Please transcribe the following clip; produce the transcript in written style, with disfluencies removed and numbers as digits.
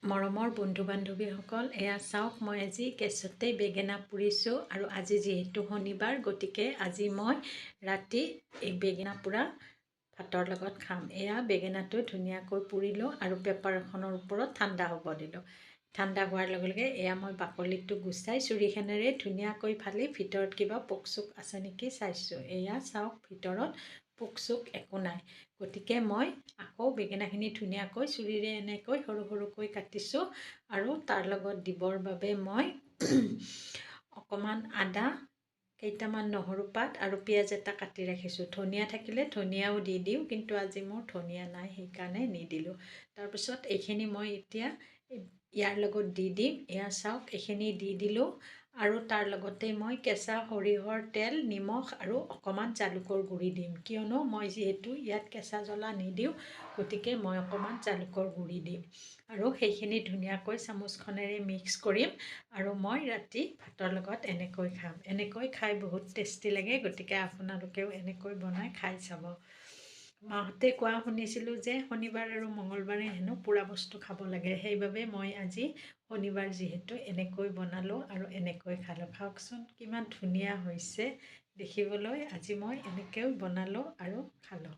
মৰমৰ বন্ধু বান্ধৱীসকল, এয়া চাওক, মই আজি গেছতেই বেঙেনা পুৰিছোঁ আৰু আজি যিহেতু শনিবাৰ, গতিকে আজি মই ৰাতি এই বেঙেনা পোৰা ভাতৰ লগত খাম। এয়া বেঙেনাটো ধুনীয়াকৈ পুৰিলোঁ আৰু পেপাৰ এখনৰ ওপৰত ঠাণ্ডা হ'ব দিলোঁ। ঠাণ্ডা হোৱাৰ লগে লগে এয়া মই বাকলিটো গুচাই চুৰিখনেৰে ধুনীয়াকৈ ফালি ভিতৰত কিবা পোক চোক আছে নেকি চাইছোঁ। এয়া চাওক, ভিতৰত পোক চোক একো নাই। গতিকে মই আকৌ বেঙেনাখিনি ধুনীয়াকৈ চুৰিৰে এনেকৈ সৰু সৰুকৈ কাটিছোঁ আৰু তাৰ লগত দিবৰ বাবে মই অকণমান আদা, কেইটামান নহৰু পাত আৰু পিঁয়াজ এটা কাটি ৰাখিছোঁ। ধনিয়া থাকিলে ধনিয়াও দি দিওঁ, কিন্তু আজি মোৰ ধনিয়া নাই, সেইকাৰণে নিদিলোঁ। তাৰপিছত এইখিনি মই এতিয়া ইয়াৰ লগত দি দিম। এয়া চাওক, এইখিনি দি দিলোঁ আৰু তাৰ লগতে মই কেঁচা সৰিয়হৰ তেল, নিমখ আৰু অকণমান জালুকৰ গুড়ি দিম, কিয়নো মই যিহেতু ইয়াত কেঁচা জ্বলা নিদিওঁ, গতিকে মই অকণমান জালুকৰ গুড়ি দিম আৰু সেইখিনি ধুনীয়াকৈ চামুচখনেৰে মিক্স কৰিম আৰু মই ৰাতি ভাতৰ লগত এনেকৈ খাম। এনেকৈ খাই বহুত টেষ্টি লাগে, গতিকে আপোনালোকেও এনেকৈ বনাই খাই চাব। মাহঁতে কোৱা শুনিছিলোঁ যে শনিবাৰ আৰু মঙলবাৰে হেনো পোৰা বস্তু খাব লাগে, সেইবাবে মই আজি শনিবাৰ যিহেতু এনেকৈ বনালোঁ আৰু এনেকৈ খালোঁ। খাওকচোন কিমান ধুনীয়া হৈছে দেখিবলৈ। আজি মই এনেকৈও বনালোঁ আৰু খালোঁ।